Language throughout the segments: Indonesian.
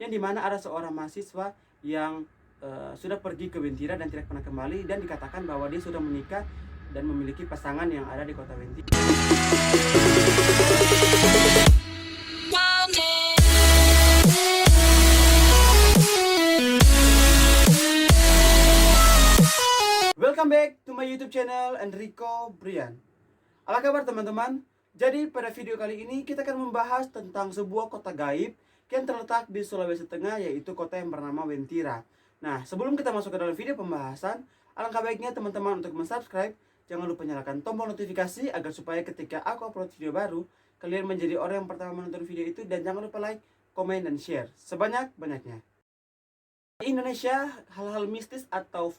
yang dimana ada seorang mahasiswa yang sudah pergi ke Wentira dan tidak pernah kembali, dan dikatakan bahwa dia sudah menikah dan memiliki pasangan yang ada di kota Wentira. Welcome back to my YouTube channel Enrico Brian. Apa kabar teman-teman? Jadi pada video kali ini kita akan membahas tentang sebuah kota gaib yang terletak di Sulawesi Tengah, yaitu kota yang bernama Wentira. Nah, sebelum kita masuk ke dalam video pembahasan, alangkah baiknya teman-teman untuk subscribe. Jangan lupa nyalakan tombol notifikasi agar supaya ketika aku upload video baru, kalian menjadi orang yang pertama menonton video itu. Dan jangan lupa like, komen, dan share sebanyak-banyaknya. Di Indonesia, hal-hal mistis atau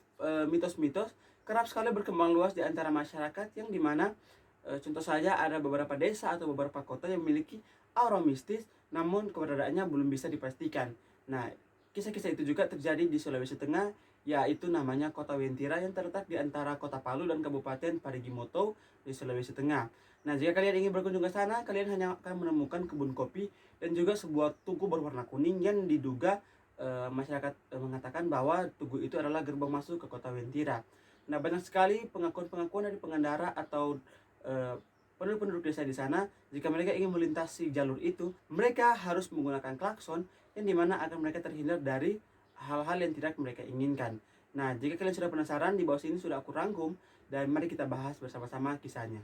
mitos-mitos kerap sekali berkembang luas di antara masyarakat, yang dimana contoh saja ada beberapa desa atau beberapa kota yang memiliki aura mistis, namun keberadaannya belum bisa dipastikan. Nah, kisah-kisah itu juga terjadi di Sulawesi Tengah, yaitu namanya kota Wentira yang terletak di antara kota Palu dan Kabupaten Parigimoto di Sulawesi Tengah. Nah, jika kalian ingin berkunjung ke sana, kalian hanya akan menemukan kebun kopi dan juga sebuah tugu berwarna kuning yang diduga masyarakat mengatakan bahwa tugu itu adalah gerbang masuk ke kota Wentira. Nah, banyak sekali pengakuan-pengakuan dari pengendara atau penduduk-penduduk desa di sana. Jika mereka ingin melintasi jalur itu, mereka harus menggunakan klakson, yang dimana agar mereka terhindar dari hal-hal yang tidak mereka inginkan. Nah, jika kalian sudah penasaran, di bawah sini sudah aku rangkum, dan mari kita bahas bersama-sama kisahnya.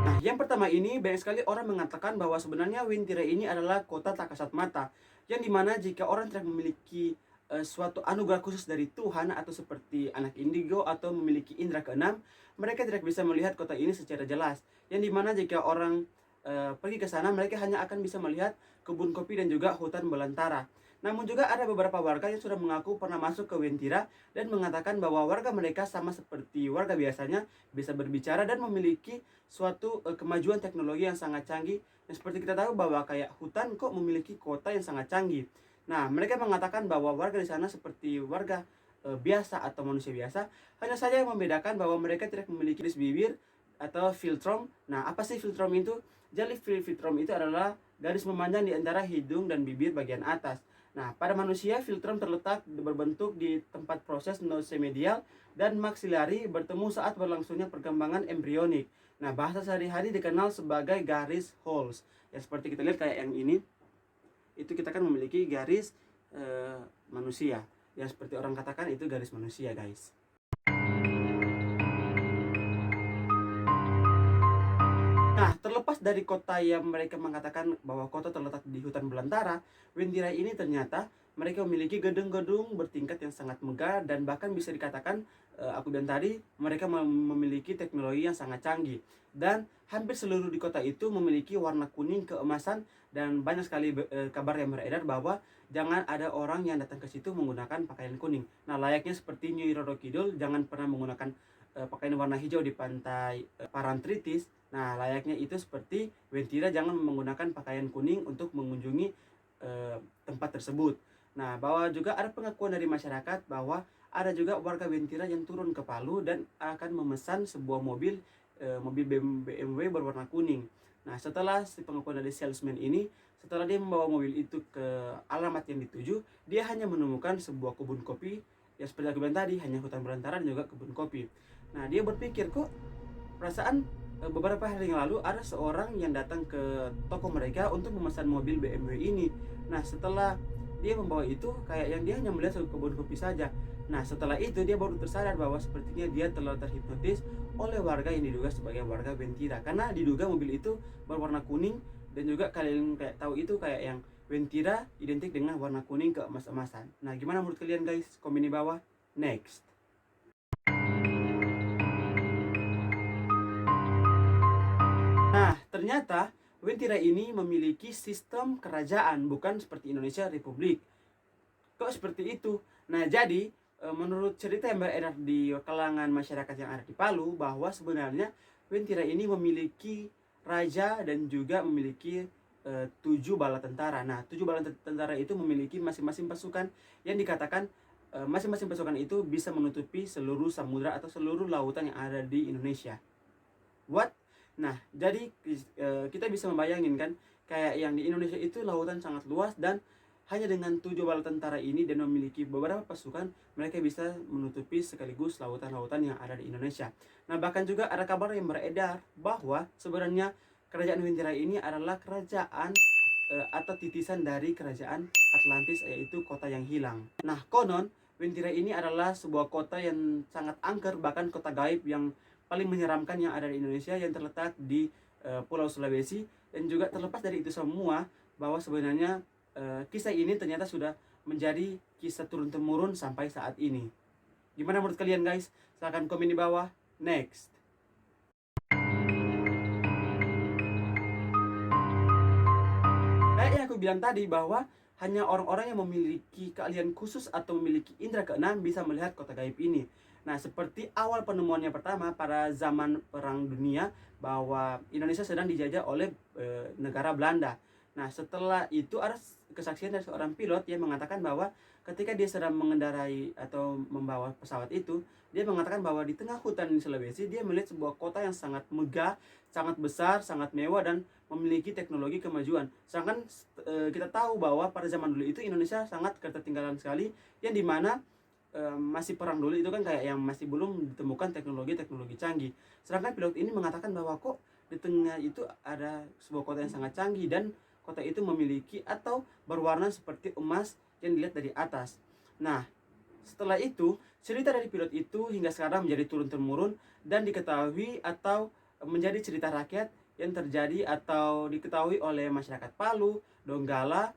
Nah, yang pertama ini, banyak sekali orang mengatakan bahwa sebenarnya Wentira ini adalah kota tak kasat mata, yang dimana jika orang tidak memiliki suatu anugerah khusus dari Tuhan, atau seperti anak indigo atau memiliki indera keenam, mereka tidak bisa melihat kota ini secara jelas. Yang dimana jika orang pergi ke sana, mereka hanya akan bisa melihat kebun kopi dan juga hutan belantara. Namun juga ada beberapa warga yang sudah mengaku pernah masuk ke Wentira dan mengatakan bahwa warga mereka sama seperti warga biasanya, bisa berbicara dan memiliki suatu kemajuan teknologi yang sangat canggih. Dan seperti kita tahu bahwa kayak hutan kok memiliki kota yang sangat canggih. Nah, mereka mengatakan bahwa warga di sana seperti warga biasa atau manusia biasa, hanya saja yang membedakan bahwa mereka tidak memiliki garis bibir atau filtrum. Nah, apa sih filtrum itu? Jadi filtrum itu adalah garis memanjang di antara hidung dan bibir bagian atas. Nah, pada manusia, filtrum terletak berbentuk di tempat proses nose medial dan maksilari bertemu saat berlangsungnya perkembangan embrionik. Nah, bahasa sehari-hari dikenal sebagai garis Holz. Ya, seperti kita lihat kayak yang ini, itu kita kan memiliki garis manusia. Yang seperti orang katakan itu garis manusia, guys. Nah, terlepas dari kota yang mereka mengatakan bahwa kota terletak di hutan belantara, Wentira ini ternyata mereka memiliki gedung-gedung bertingkat yang sangat megah, dan bahkan bisa dikatakan aku bilang tadi, mereka memiliki teknologi yang sangat canggih. Dan hampir seluruh di kota itu memiliki warna kuning keemasan, dan banyak sekali kabar yang beredar bahwa jangan ada orang yang datang ke situ menggunakan pakaian kuning. Nah, layaknya seperti Nyi Roro Kidul jangan pernah menggunakan pakaian warna hijau di pantai Parantritis. Nah, layaknya itu seperti Wentira jangan menggunakan pakaian kuning untuk mengunjungi tempat tersebut. Nah, bahwa juga ada pengakuan dari masyarakat bahwa ada juga warga Wentira yang turun ke Palu dan akan memesan sebuah mobil BMW berwarna kuning. Nah, setelah si pengakuan dari salesman ini, setelah dia membawa mobil itu ke alamat yang dituju, dia hanya menemukan sebuah kebun kopi yang seperti aku bilang tadi, hanya hutan belantara dan juga kebun kopi. Nah, dia berpikir, kok perasaan beberapa hari yang lalu ada seorang yang datang ke toko mereka untuk memesan mobil BMW ini. Nah, setelah dia membawa itu, kayak yang dia hanya melihat kebun kopi saja. Nah, setelah itu dia baru tersadar bahwa sepertinya dia telah terhipnotis oleh warga yang diduga sebagai warga Wentira, karena diduga mobil itu berwarna kuning, dan juga kalian kayak tahu itu kayak yang Wentira identik dengan warna kuning keemas-emasan. Nah, gimana menurut kalian, guys? Komen di bawah. Next. Nah, ternyata Wentira ini memiliki sistem kerajaan, bukan seperti Indonesia Republik. Kok seperti itu? Nah, jadi menurut cerita yang beredar di kalangan masyarakat yang ada di Palu, bahwa sebenarnya Wentira ini memiliki raja dan juga memiliki 7 bala tentara. Nah, 7 bala tentara itu memiliki masing-masing pasukan yang dikatakan masing-masing pasukan itu bisa menutupi seluruh samudra atau seluruh lautan yang ada di Indonesia. What? Nah, jadi kita bisa membayangin kan, kayak yang di Indonesia itu lautan sangat luas, dan hanya dengan 7 bala tentara ini dan memiliki beberapa pasukan, mereka bisa menutupi sekaligus lautan-lautan yang ada di Indonesia. Nah, bahkan juga ada kabar yang beredar bahwa sebenarnya kerajaan Winterra ini adalah kerajaan atau titisan dari kerajaan Atlantis, yaitu kota yang hilang. Nah, konon Winterra ini adalah sebuah kota yang sangat angker, bahkan kota gaib yang paling menyeramkan yang ada di Indonesia, yang terletak di Pulau Sulawesi. Dan juga terlepas dari itu semua, bahwa sebenarnya kisah ini ternyata sudah menjadi kisah turun-temurun sampai saat ini. Gimana menurut kalian guys? Silahkan komen di bawah. Next. Kayak yang aku bilang tadi, bahwa hanya orang-orang yang memiliki keahlian khusus atau memiliki indera keenam bisa melihat kota gaib ini. Nah, seperti awal penemuannya pertama pada zaman Perang Dunia, bahwa Indonesia sedang dijajah oleh negara Belanda. Nah, setelah itu ada kesaksian dari seorang pilot yang mengatakan bahwa ketika dia sedang mengendarai atau membawa pesawat itu, dia mengatakan bahwa di tengah hutan di Sulawesi, dia melihat sebuah kota yang sangat megah, sangat besar, sangat mewah, dan memiliki teknologi kemajuan. Sedangkan kita tahu bahwa pada zaman dulu itu Indonesia sangat ketertinggalan sekali, yang dimana masih perang dulu itu kan kayak yang masih belum ditemukan teknologi-teknologi canggih. Sedangkan pilot ini mengatakan bahwa kok di tengah itu ada sebuah kota yang sangat canggih, dan kota itu memiliki atau berwarna seperti emas yang dilihat dari atas. Nah, setelah itu cerita dari pilot itu hingga sekarang menjadi turun-temurun dan diketahui atau menjadi cerita rakyat yang terjadi atau diketahui oleh masyarakat Palu, Donggala,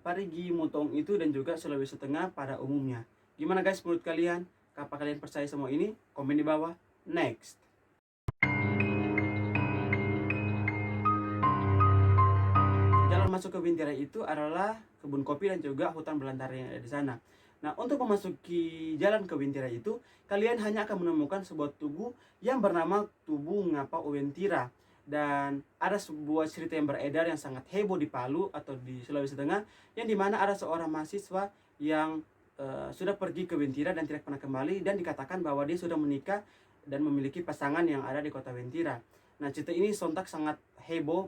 Parigi, Mutong itu, dan juga Sulawesi Tengah pada umumnya. Gimana guys menurut kalian? Apa kalian percaya semua ini? Komen di bawah. Next. Jalan masuk ke Winterra itu adalah kebun kopi dan juga hutan belantara yang ada di sana. Nah, untuk memasuki jalan ke Winterra itu, kalian hanya akan menemukan sebuah tugu yang bernama Tugu Ngapa Uwentira. Dan ada sebuah cerita yang beredar yang sangat heboh di Palu atau di Sulawesi Tengah, yang dimana ada seorang mahasiswa yang sudah pergi ke Winterra dan tidak pernah kembali, dan dikatakan bahwa dia sudah menikah dan memiliki pasangan yang ada di kota Winterra. Nah, cerita ini sontak sangat heboh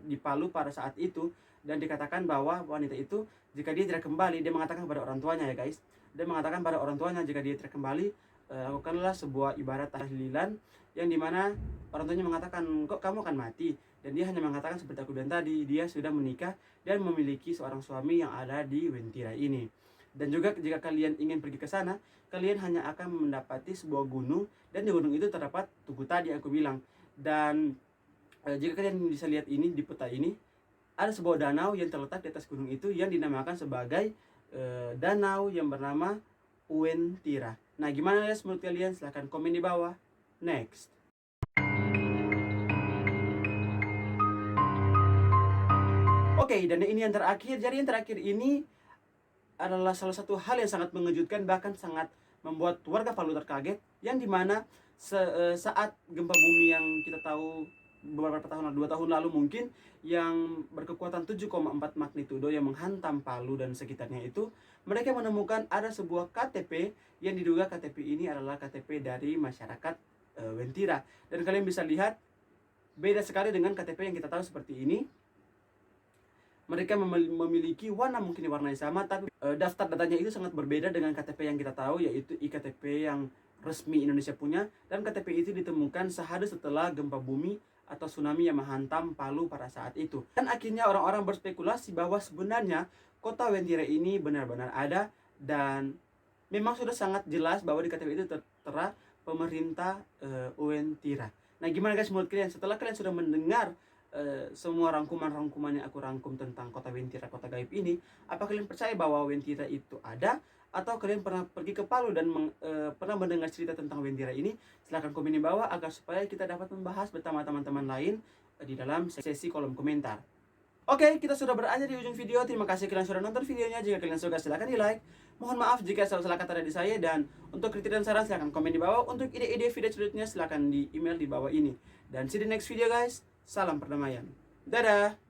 di Palu pada saat itu, dan dikatakan bahwa wanita itu jika dia tidak kembali, dia mengatakan kepada orang tuanya ya guys, dia mengatakan pada orang tuanya jika dia tidak kembali, lakukanlah sebuah ibarat tahlilan, yang dimana orang tuanya mengatakan kok kamu akan mati, dan dia hanya mengatakan seperti aku bilang tadi, dia sudah menikah dan memiliki seorang suami yang ada di Winterra ini. Dan juga jika kalian ingin pergi ke sana, kalian hanya akan mendapati sebuah gunung, dan di gunung itu terdapat tugu tadi yang aku bilang. Dan jika kalian bisa lihat ini di peta ini, ada sebuah danau yang terletak di atas gunung itu yang dinamakan sebagai danau yang bernama Uwentira. Nah, gimana guys menurut kalian? Silahkan komen di bawah. Next. Oke, dan ini yang terakhir. Jadi yang terakhir ini adalah salah satu hal yang sangat mengejutkan, bahkan sangat membuat warga Palu terkaget, yang dimana saat gempa bumi yang kita tahu beberapa tahun, 2 tahun lalu mungkin, yang berkekuatan 7,4 magnitudo yang menghantam Palu dan sekitarnya itu, mereka menemukan ada sebuah KTP yang diduga KTP ini adalah KTP dari masyarakat Winterra. Dan kalian bisa lihat beda sekali dengan KTP yang kita tahu seperti ini. Mereka memiliki warna mungkin warna yang sama, tapi daftar datanya itu sangat berbeda dengan KTP yang kita tahu, yaitu iktp yang resmi Indonesia punya. Dan KTP itu ditemukan sehari setelah gempa bumi atau tsunami yang menghantam Palu pada saat itu. Dan akhirnya orang-orang berspekulasi bahwa sebenarnya kota Winterra ini benar-benar ada, dan memang sudah sangat jelas bahwa di KTP itu tertera pemerintah Winterra. Nah, gimana guys menurut kalian? Setelah kalian sudah mendengar semua rangkuman-rangkuman yang aku rangkum tentang kota Winterra, kota gaib ini, apa kalian percaya bahwa Winterra itu ada? Atau kalian pernah pergi ke Palu dan pernah mendengar cerita tentang Winterra ini? Silahkan komen di bawah agar supaya kita dapat membahas bersama teman-teman lain di dalam sesi kolom komentar. Oke, kita sudah berada di ujung video. Terima kasih kalian sudah nonton videonya. Jika kalian suka, silahkan di like. Mohon maaf jika salah kata dari saya. Dan untuk kritik dan saran silahkan komen di bawah. Untuk ide-ide video selanjutnya silahkan di email di bawah ini. Dan see you the next video guys. Salam perdamaian. Dadah.